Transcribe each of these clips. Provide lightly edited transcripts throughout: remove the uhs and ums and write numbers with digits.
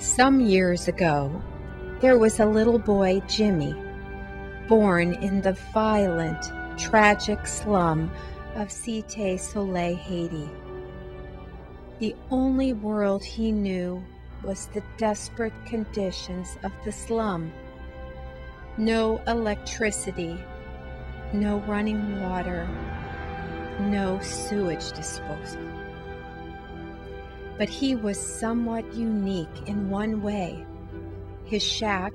Some years ago, there was a little boy, Jimmy, born in the violent, tragic slum of Cité Soleil, Haiti. The only world he knew was the desperate conditions of the slum. No electricity, no running water, no sewage disposal. But he was somewhat unique in one way. His shack,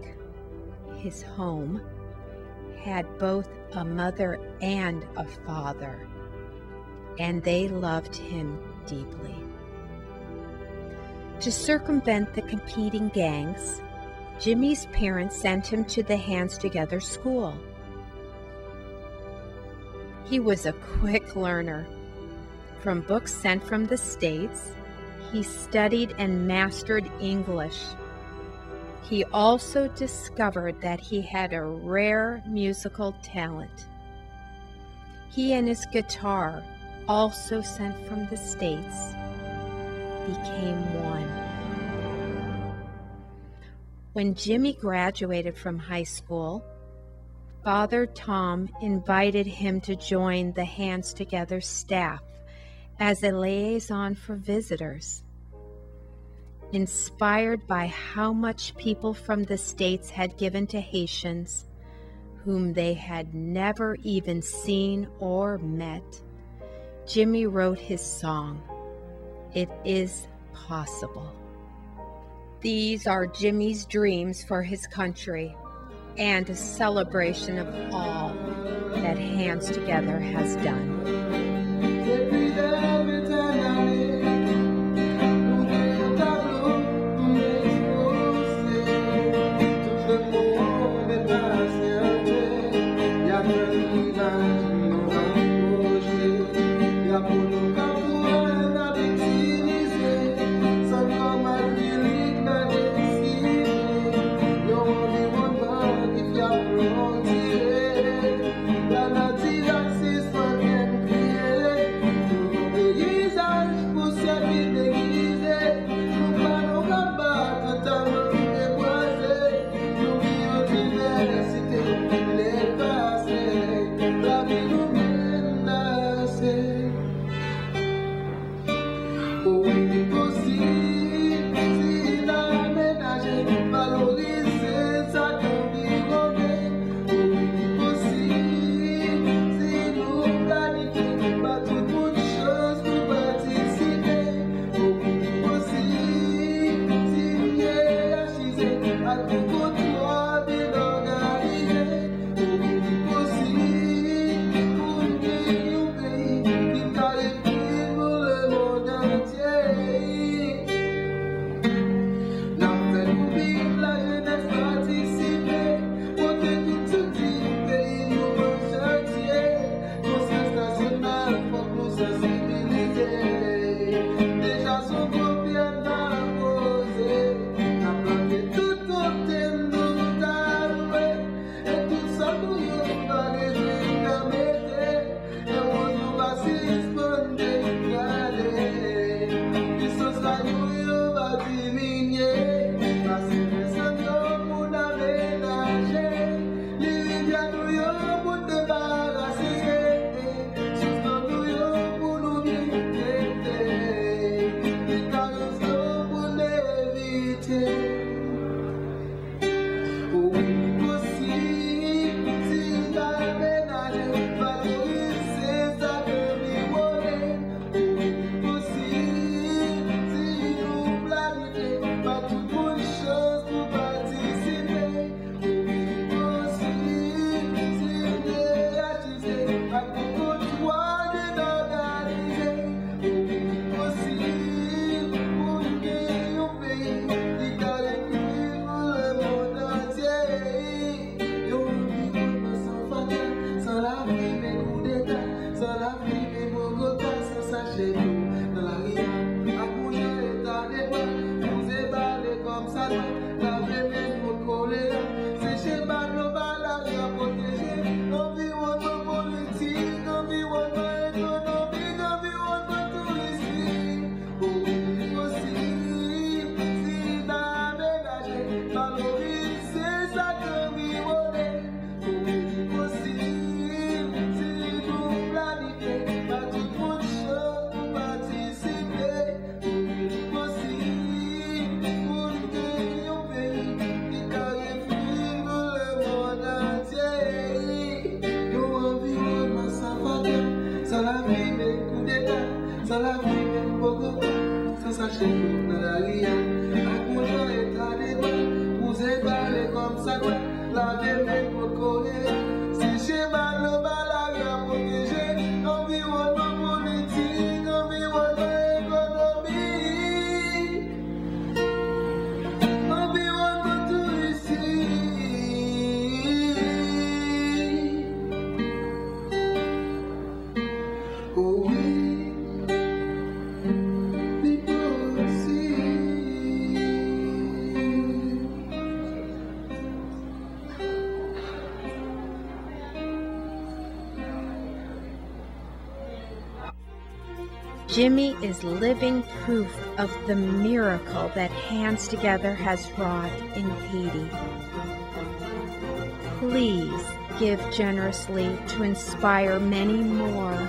his home, had both a mother and a father, and they loved him deeply. To circumvent the competing gangs, Jimmy's parents sent him to the Hands Together school. He was a quick learner. From books sent from the States, he studied and mastered English. He also discovered that he had a rare musical talent. He and his guitar, also sent from the States, became one. When Jimmy graduated from high school, Father Tom invited him to join the Hands Together staff as a liaison for visitors. Inspired by how much people from the States had given to Haitians, whom they had never even seen or met, Jimmy wrote his song, "It Is Possible." These are Jimmy's dreams for his country and a celebration of all that Hands Together has done. Jimmy is living proof of the miracle that Hands Together has wrought in Haiti. Please give generously to inspire many more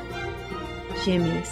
Jimmys.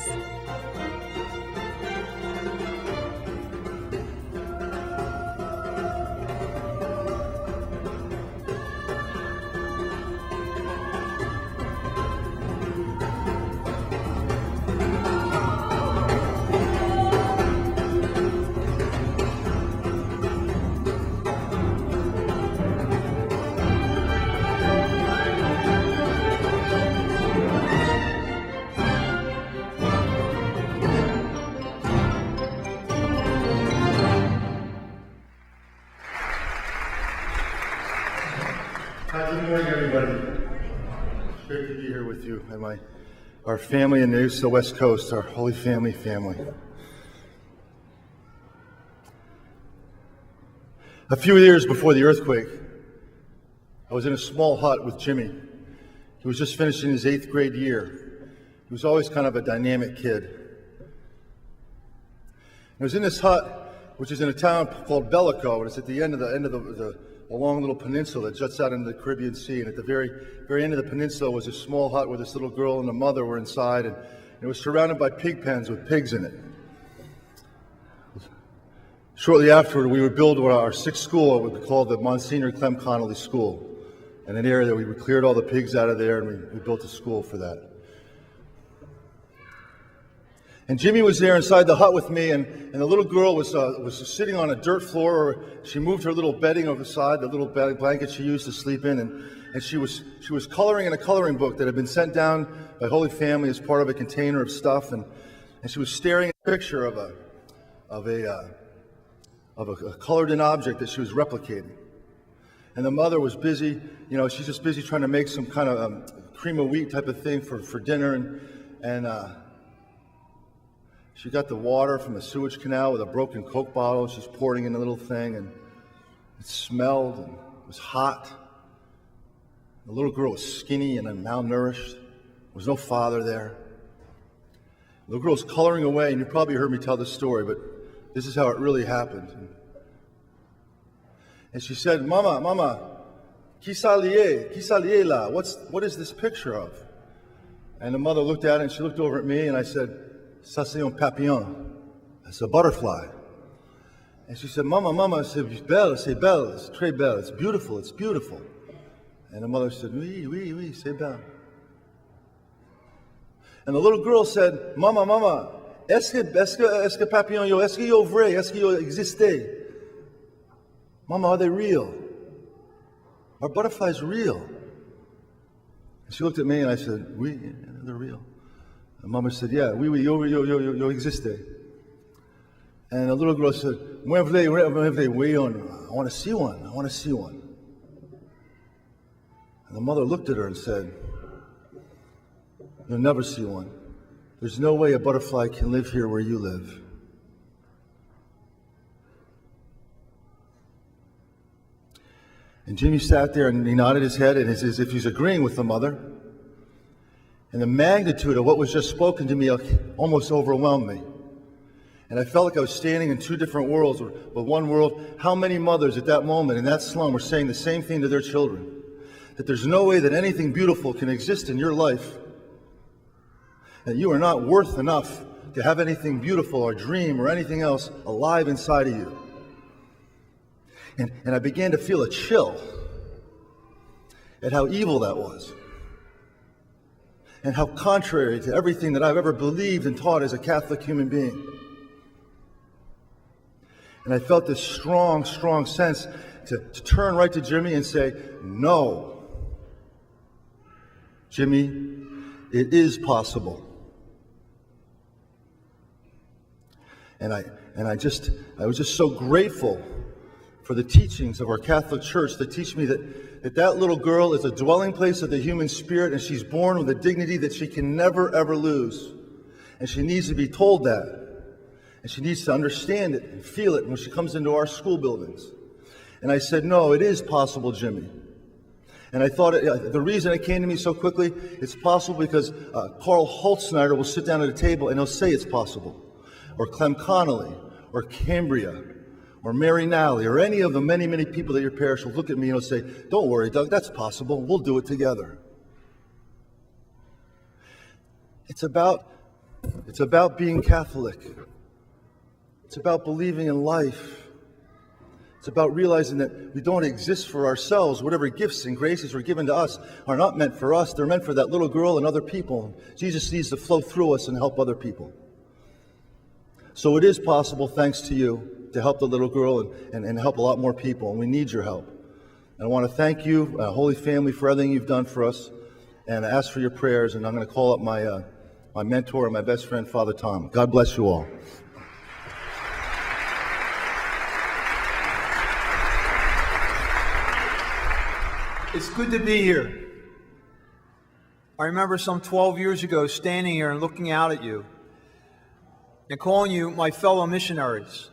Hi, good morning, everybody. It's great to be here with you and our family in the East to West Coast, our Holy Family. A few years before the earthquake, I was in a small hut with Jimmy. He was just finishing his 8th grade year. He was always kind of a dynamic kid. I was in this hut, which is in a town called Bellico, and it's at the end of a long little peninsula that juts out into the Caribbean Sea. And at the very end of the peninsula was a small hut where this little girl and a mother were inside, and it was surrounded by pig pens with pigs in it. Shortly afterward, we would build our 6th school, what would be called the Msgr Connolly School. And an area that we cleared all the pigs out of there, and we built a school for that. And Jimmy was there inside the hut with me, and the little girl was sitting on a dirt floor, or she moved her little bedding over the side, the little blanket she used to sleep in, and she was coloring in a coloring book that had been sent down by Holy Family as part of a container of stuff, and she was staring at a picture of a colored-in object that she was replicating. And the mother was busy, she's just busy trying to make some kind of cream of wheat type of thing for dinner, and she got the water from a sewage canal with a broken Coke bottle. She's pouring in the little thing, and it smelled and it was hot. The little girl was skinny and malnourished. There was no father there. The little girl was coloring away, and you probably heard me tell this story, but this is how it really happened. And she said, Mama, qui s'allie là? What is this picture of? And the mother looked at it, and she looked over at me, and I said, ça c'est un papillon. It's a butterfly. And she said, Mama, c'est belle, c'est très belle, it's beautiful. And the mother said, oui, c'est belle. And the little girl said, Mama, est-ce que papillon yo, est-ce que yo vrai, est-ce que yo existe? Mama, are they real? Are butterflies real? And she looked at me and I said, oui, they're real. And Mama said, yeah, oui, yo existe. And the little girl said, moi vle, oui, I want to see one. And the mother looked at her and said, you'll never see one. There's no way a butterfly can live here where you live. And Jimmy sat there and he nodded his head as if he's agreeing with the mother. And the magnitude of what was just spoken to me almost overwhelmed me. And I felt like I was standing in two different worlds. But one world, how many mothers at that moment in that slum were saying the same thing to their children? That there's no way that anything beautiful can exist in your life. That you are not worth enough to have anything beautiful or dream or anything else alive inside of you. And I began to feel a chill at how evil that was. And how contrary to everything that I've ever believed and taught as a Catholic human being. And I felt this strong, strong sense to turn right to Jimmy and say, no. Jimmy, it is possible. And I was just so grateful for the teachings of our Catholic Church that teach me that little girl is a dwelling place of the human spirit, and she's born with a dignity that she can never, ever lose. And she needs to be told that. And she needs to understand it and feel it when she comes into our school buildings. And I said, no, it is possible, Jimmy. And I thought the reason it came to me so quickly, it's possible because Carl Holtzsnyder will sit down at a table and he'll say it's possible. Or Clem Connolly, or Cambria, or Mary Nally, or any of the many, many people that your parish will look at me and will say, don't worry, Doug, that's possible. We'll do it together. It's about being Catholic. It's about believing in life. It's about realizing that we don't exist for ourselves. Whatever gifts and graces were given to us are not meant for us. They're meant for that little girl and other people. Jesus needs to flow through us and help other people. So it is possible, thanks to you, to help the little girl and help a lot more people. And we need your help. And I want to thank you, Holy Family, for everything you've done for us. And I ask for your prayers. And I'm going to call up my mentor and my best friend, Father Tom. God bless you all. It's good to be here. I remember some 12 years ago standing here and looking out at you and calling you my fellow missionaries.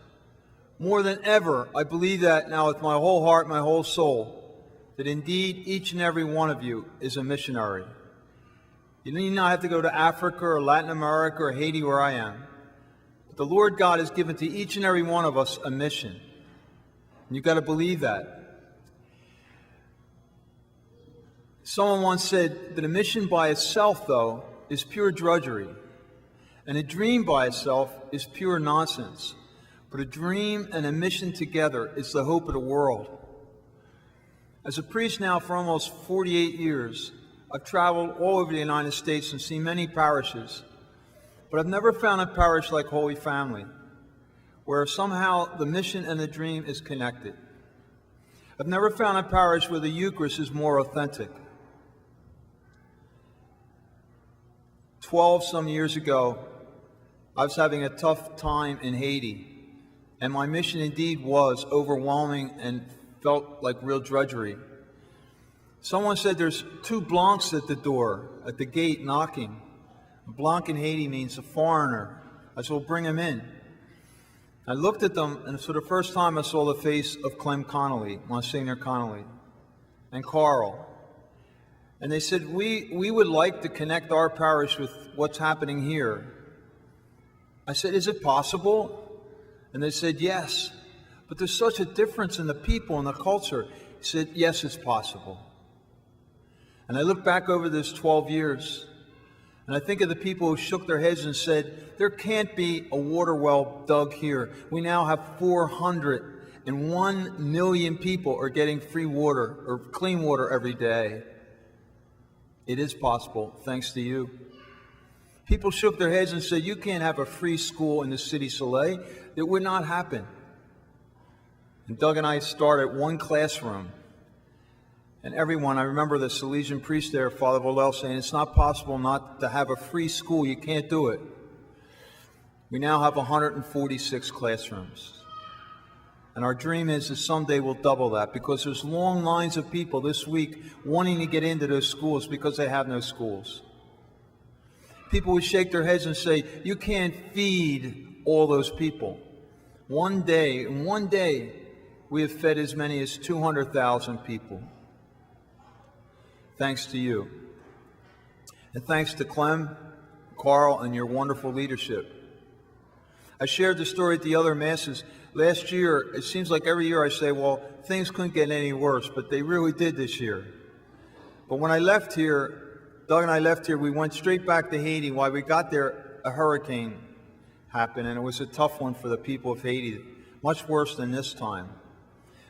More than ever, I believe that now with my whole heart, my whole soul, that indeed each and every one of you is a missionary. You need not have to go to Africa or Latin America or Haiti where I am. But the Lord God has given to each and every one of us a mission. And you've got to believe that. Someone once said that a mission by itself, though, is pure drudgery. And a dream by itself is pure nonsense. But a dream and a mission together is the hope of the world. As a priest now for almost 48 years, I've traveled all over the United States and seen many parishes. But I've never found a parish like Holy Family, where somehow the mission and the dream is connected. I've never found a parish where the Eucharist is more authentic. 12 some years ago, I was having a tough time in Haiti, and my mission indeed was overwhelming and felt like real drudgery. Someone said there's 2 Blancs at the door, at the gate, knocking. A Blanc in Haiti means a foreigner. I said, well, bring him in. I looked at them, and for the first time I saw the face of Clem Connolly, Msgr Connolly, and Carl. And they said, we would like to connect our parish with what's happening here. I said, is it possible? And they said, yes. But there's such a difference in the people and the culture. He said, yes, it's possible. And I look back over this 12 years, and I think of the people who shook their heads and said, there can't be a water well dug here. We now have 401 million people are getting free water or clean water every day. It is possible, thanks to you. People shook their heads and said, you can't have a free school in the City Soleil. It would not happen. And Doug and I started 1 classroom. And everyone, I remember the Salesian priest there, Father Volel, saying, it's not possible not to have a free school. You can't do it. We now have 146 classrooms. And our dream is that someday we'll double that, because there's long lines of people this week wanting to get into those schools because they have no schools. People would shake their heads and say, you can't feed all those people. In one day, we have fed as many as 200,000 people. Thanks to you. And thanks to Clem, Carl, and your wonderful leadership. I shared the story at the other masses. Last year, it seems like every year I say, well, things couldn't get any worse, but they really did this year. But when I left here, Doug and I left here, we went straight back to Haiti. While we got there, a hurricane happened, and it was a tough one for the people of Haiti, much worse than this time.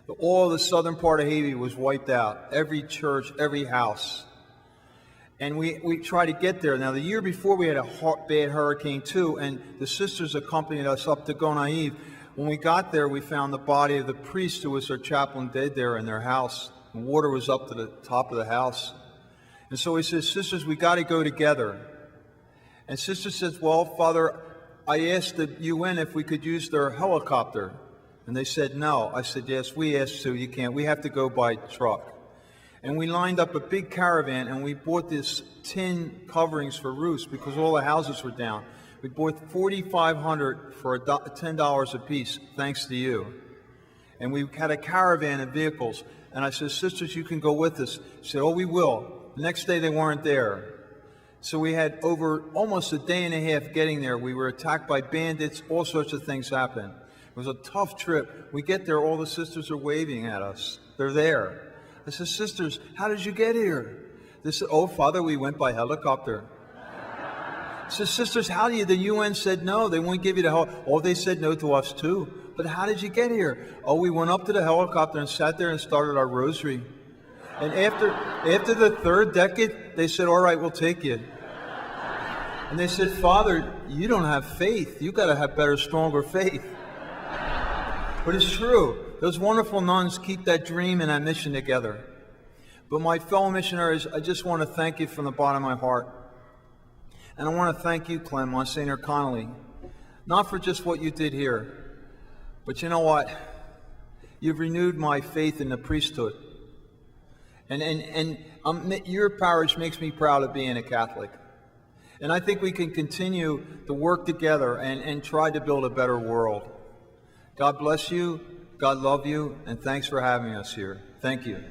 But all the southern part of Haiti was wiped out, every church, every house. And we tried to get there. Now, the year before, we had a bad hurricane, too, and the sisters accompanied us up to Gonaïve. When we got there, we found the body of the priest who was their chaplain dead there in their house. And water was up to the top of the house. And so he says, sisters, we got to go together. And sister says, well, Father, I asked the UN if we could use their helicopter. And they said no. I said, yes, we asked to. You can't. We have to go by truck. And we lined up a big caravan, and we bought this tin coverings for roofs because all the houses were down. We bought 4,500 for $10 a piece, thanks to you. And we had a caravan of vehicles. And I said, sisters, you can go with us. She said, oh, we will. The next day they weren't there. So we had over almost a day and a half getting there. We were attacked by bandits. All sorts of things happened. It was a tough trip. We get there, all the sisters are waving at us. They're there. I said, sisters, how did you get here? They said, oh, Father, we went by helicopter. I said, sisters, how do you? The UN said no. They won't give you the helicopter. Oh, they said no to us too. But how did you get here? Oh, we went up to the helicopter and sat there and started our rosary. And after the third decade, they said, all right, we'll take you. And they said, Father, you don't have faith. You got to have better, stronger faith. But it's true. Those wonderful nuns keep that dream and that mission together. But my fellow missionaries, I just want to thank you from the bottom of my heart. And I want to thank you, Clem, Monsignor Connolly, not for just what you did here, but you know what? You've renewed my faith in the priesthood. And your parish makes me proud of being a Catholic. And I think we can continue to work together and try to build a better world. God bless you, God love you, and thanks for having us here. Thank you.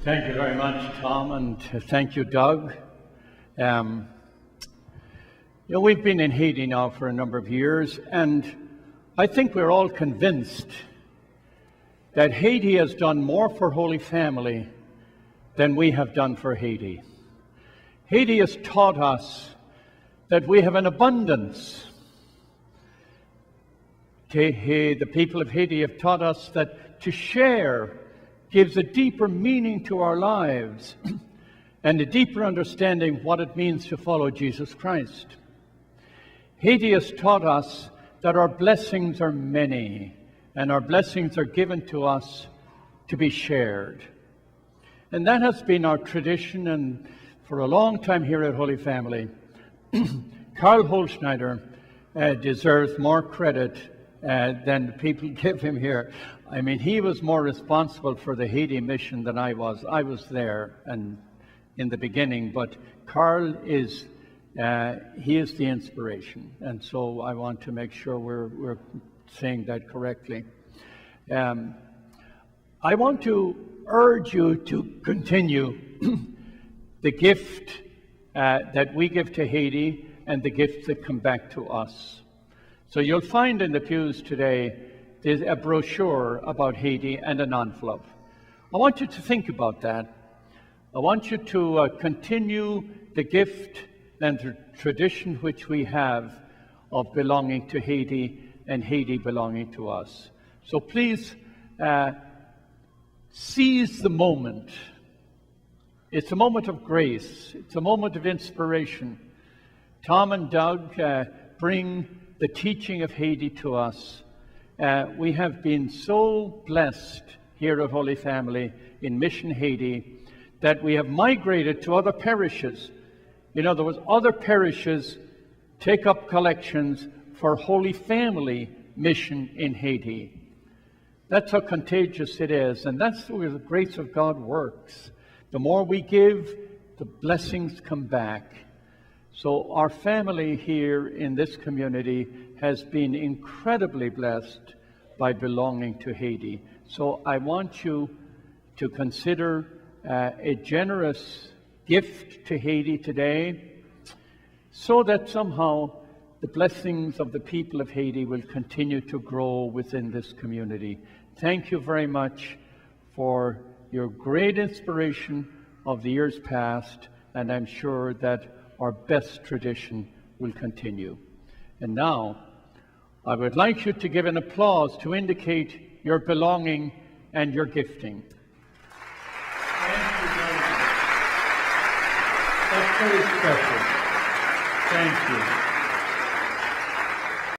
Thank you very much, Tom, and thank you, Doug. We've been in Haiti now for a number of years, and I think we're all convinced that Haiti has done more for Holy Family than we have done for Haiti. Haiti has taught us that we have an abundance. The people of Haiti have taught us that to share gives a deeper meaning to our lives and a deeper understanding of what it means to follow Jesus Christ. Haiti has taught us that our blessings are many, and our blessings are given to us to be shared. And that has been our tradition, and for a long time here at Holy Family. Karl Holschneider deserves more credit than the people give him here. I mean, he was more responsible for the Haiti mission than I was. I was there and in the beginning, but Karl is he is the inspiration, and so I want to make sure we're saying that correctly. I want to urge you to continue the gift that we give to Haiti and the gifts that come back to us. So you'll find in the pews today there's a brochure about Haiti and an envelope. I want you to think about that. I want you to continue the gift and the tradition which we have of belonging to Haiti and Haiti belonging to us. So please seize the moment. It's a moment of grace. It's a moment of inspiration. Tom and Doug bring the teaching of Haiti to us. We have been so blessed here at Holy Family in Mission Haiti that we have migrated to other parishes. In other words, other parishes take up collections for Holy Family mission in Haiti. That's how contagious it is, and that's where the grace of God works. The more we give, the blessings come back. So our family here in this community has been incredibly blessed by belonging to Haiti. So I want you to consider a generous gift to Haiti today, so that somehow the blessings of the people of Haiti will continue to grow within this community. Thank you very much for your great inspiration of the years past, and I'm sure that our best tradition will continue. And now, I would like you to give an applause to indicate your belonging and your gifting. Thank you very much. That's very special. Thank you.